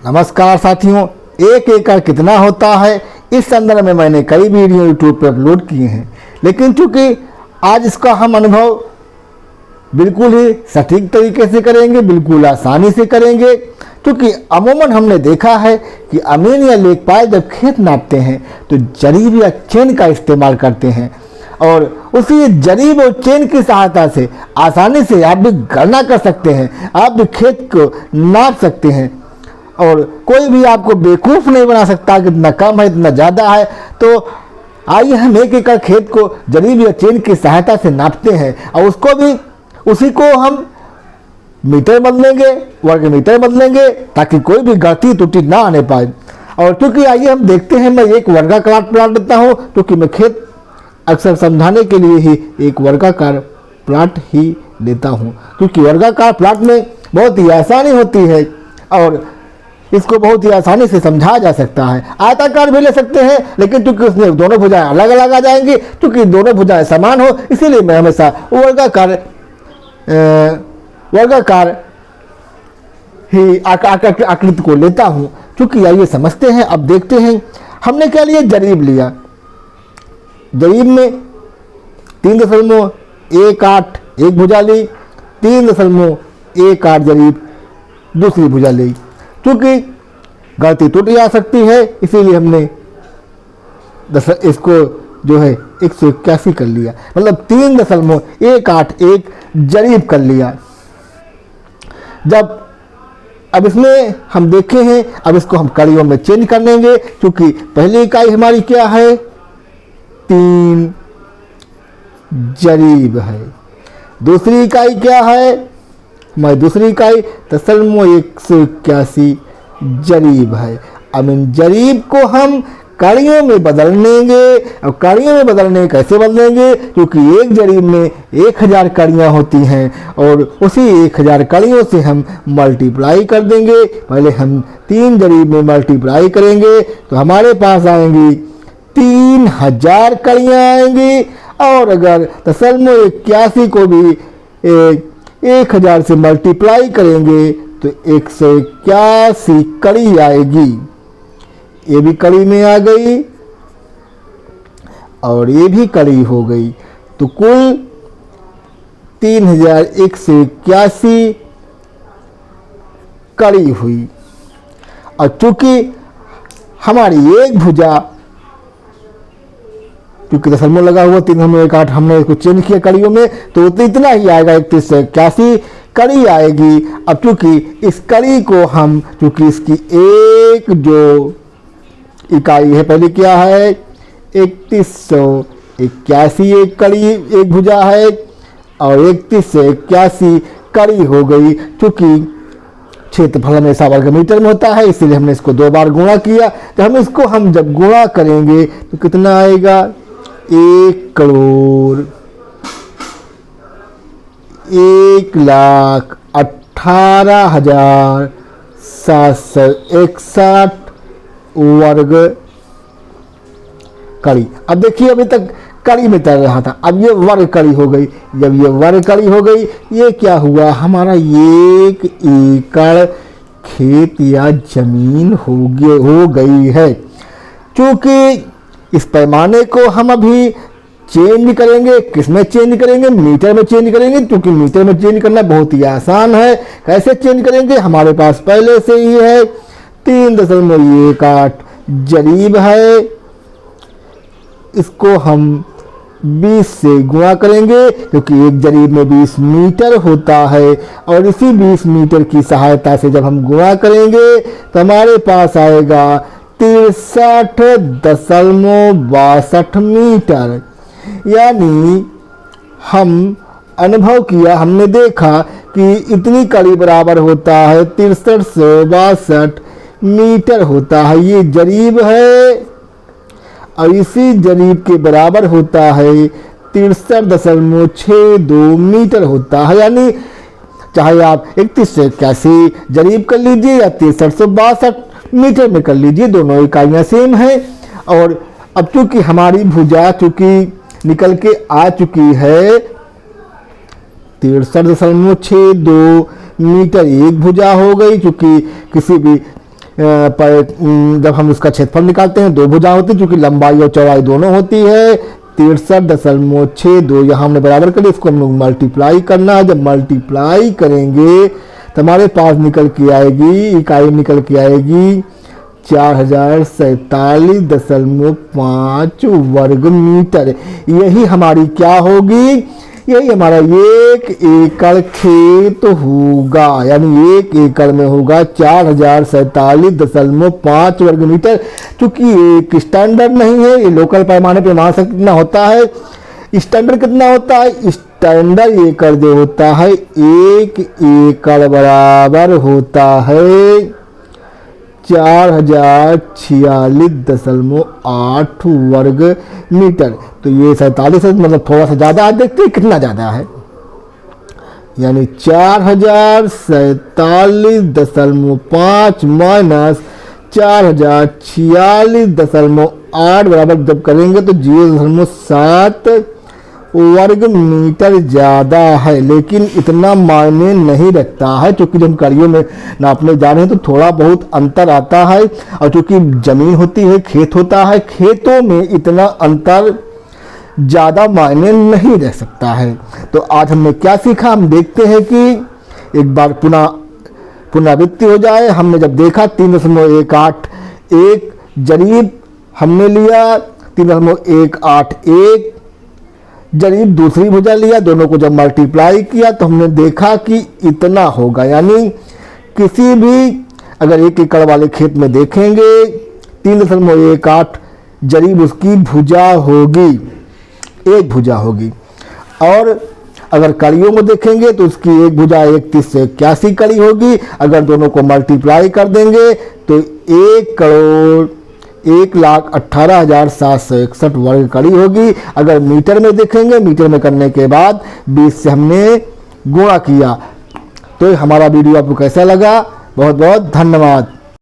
नमस्कार साथियों, एक एकड़ कितना होता है इस संदर्भ में मैंने कई वीडियो यूट्यूब पर अपलोड किए हैं, लेकिन चूंकि आज इसका हम अनुभव बिल्कुल ही सटीक तरीके से करेंगे, बिल्कुल आसानी से करेंगे। क्योंकि अमूमन हमने देखा है कि अमीन या लेखपाल जब खेत नापते हैं तो जरीब या चेन का इस्तेमाल करते हैं और उसी जरीब और चेन की सहायता से आसानी से आप भी गणना कर सकते हैं, आप भी खेत को नाप सकते हैं और कोई भी आपको बेवकूफ़ नहीं बना सकता कि इतना कम है इतना ज़्यादा है। तो आइए हम एक एकड़ खेत को जरीब या चेन की सहायता से नापते हैं और उसको भी उसी को हम मीटर बदलेंगे, वर्ग मीटर बदलेंगे ताकि कोई भी गलती त्रुटि ना आने पाए। और क्योंकि आइए हम देखते हैं, मैं एक वर्गाकार प्लाट लेता हूँ क्योंकि मैं खेत अक्सर समझाने के लिए ही एक वर्गाकार प्लाट ही लेता हूँ, क्योंकि वर्गाकार प्लाट में बहुत ही आसानी होती है और इसको बहुत ही आसानी से समझाया जा सकता है। आयताकार भी ले सकते हैं, लेकिन चूंकि उसमें दोनों भुजाएं अलग अलग आ जाएंगी, क्योंकि दोनों भुजाएं समान हो इसीलिए मैं हमेशा वर्गाकार ही आकृति को लेता हूं। क्योंकि आइए समझते हैं, अब देखते हैं हमने क्या लिया, जरीब लिया। जरीब में 3.18 एक भुजा ली, 3.18 जरीब दूसरी भुजा ली। क्योंकि गलती टूट जा सकती है इसीलिए हमने इसको जो है 181 कर लिया, मतलब 3.181 जरीब कर लिया। जब अब इसमें हम देखे हैं, अब इसको हम कड़ियों में चेंज कर लेंगे। क्योंकि पहली इकाई हमारी क्या है, 3 जरीब है। दूसरी इकाई क्या है, दूसरी इकाई 181 जरीब है। अब इन जरीब को हम कड़ियों में बदल लेंगे। और कड़ियों में बदलने कैसे बदलेंगे, क्योंकि एक जरीब में 1000 कड़ियाँ होती हैं और उसी 1000 कड़ियों से हम मल्टीप्लाई कर देंगे। पहले हम 3 जरीब में मल्टीप्लाई करेंगे तो हमारे पास आएंगी 3000 कड़ियाँ आएंगी। और अगर 81 को भी 1000 से मल्टीप्लाई करेंगे तो 181 कड़ी आएगी। ये भी कड़ी में आ गई और ये भी कड़ी हो गई, तो कुल 3181 कड़ी हुई। और चूंकि हमारी एक भुजा, क्योंकि दशमलव लगा हुआ 3.181 हमने इसको चेंज किया कड़ियों में, तो इतना ही आएगा, 3181 कड़ी आएगी। अब चूंकि इस कड़ी को हम, चूंकि इसकी एक जो इकाई है, पहले क्या है 3181 एक कड़ी एक भुजा है और 31 से 81 कड़ी हो गई। चूंकि क्षेत्रफल हमेशा वर्ग मीटर में होता है इसीलिए हमने इसको 2 बार गुणा किया। तो हम इसको हम जब गुणा करेंगे तो कितना आएगा, 1,18,761 वर्ग कड़ी। अब देखिए, अभी तक कड़ी में तैर रहा था, अब ये वर्ग कड़ी हो गई। जब ये वर्ग कड़ी हो गई, ये क्या हुआ, हमारा 1 एकड़ खेत या जमीन हो गई है। क्योंकि इस पैमाने को हम अभी चेंज करेंगे, किसमें चेंज करेंगे, मीटर में चेंज करेंगे। क्योंकि मीटर में चेंज करना बहुत ही आसान है। कैसे चेंज करेंगे, हमारे पास पहले से ही है 3.18 जरीब है, इसको हम 20 से गुणा करेंगे क्योंकि एक जरीब में 20 मीटर होता है। और इसी 20 मीटर की सहायता से जब हम गुणा करेंगे तो हमारे पास आएगा 63.62 मीटर। यानी हम अनुभव किया, हमने देखा कि इतनी कड़ी बराबर होता है 6362 मीटर होता है। ये जरीब है और इसी जरीब के बराबर होता है 63.62 मीटर होता है। यानी चाहे आप 31 से 81 जरीब कर लीजिए या 6362 मीटर में कर लीजिए, दोनों इकाइयाँ सेम हैं। और अब चूंकि हमारी भुजा चूंकि निकल के आ चुकी है 63.62 मीटर एक भुजा हो गई। क्योंकि किसी भी जब हम उसका क्षेत्रफल निकालते हैं, दो भुजा होती है, क्योंकि लंबाई और चौड़ाई दोनों होती है। 63.62 यहाँ हमने बराबर कर, इसको हम लोग मल्टीप्लाई करना है। जब मल्टीप्लाई करेंगे तो हमारे पास निकल के आएगी, इकाई निकल के आएगी 4047.5 वर्ग मीटर। यही हमारी क्या होगी, यही हमारा 1 एकड़ खेत होगा, यानी 1 एकड़ में होगा 4047.5 वर्ग मीटर। चूंकि एक स्टैंडर्ड नहीं है, ये लोकल पैमाने पे मान सकते कितना होता है। स्टैंडर्ड कितना होता है, स्टैंडर्ड एकड़ जो होता है 1 एकड़ बराबर होता है 4046.8 वर्ग मीटर। तो ये 47 मतलब थोड़ा सा ज़्यादा है, देखते हैं कितना ज़्यादा है, यानी 4047.5 माइनस 4046.8 बराबर जब करेंगे तो 0.7 वर्ग मीटर ज़्यादा है। लेकिन इतना मायने नहीं रखता है, क्योंकि जब हम कड़ियों में नापने जा रहे हैं तो थोड़ा बहुत अंतर आता है। और क्योंकि ज़मीन होती है, खेत होता है, खेतों में इतना अंतर ज़्यादा मायने नहीं रह सकता है। तो आज हमने क्या सीखा, हम देखते हैं कि एक बार पुनरावृत्ति हो जाए। हमने जब देखा 3.181 जरीब हमने लिया, 3.181 जरीब दूसरी भुजा लिया, दोनों को जब मल्टीप्लाई किया तो हमने देखा कि इतना होगा। यानी किसी भी अगर 1 एकड़ वाले खेत में देखेंगे 3.181 जरीब उसकी भुजा होगी, एक भुजा होगी। और अगर कड़ियों में देखेंगे तो उसकी एक भुजा 31 से 81 कड़ी होगी। अगर दोनों को मल्टीप्लाई कर देंगे तो 1,18,761 वर्ग कड़ी होगी। अगर मीटर में देखेंगे, मीटर में करने के बाद 20 से हमने गुणा किया। तो हमारा वीडियो आपको कैसा लगा, बहुत बहुत धन्यवाद।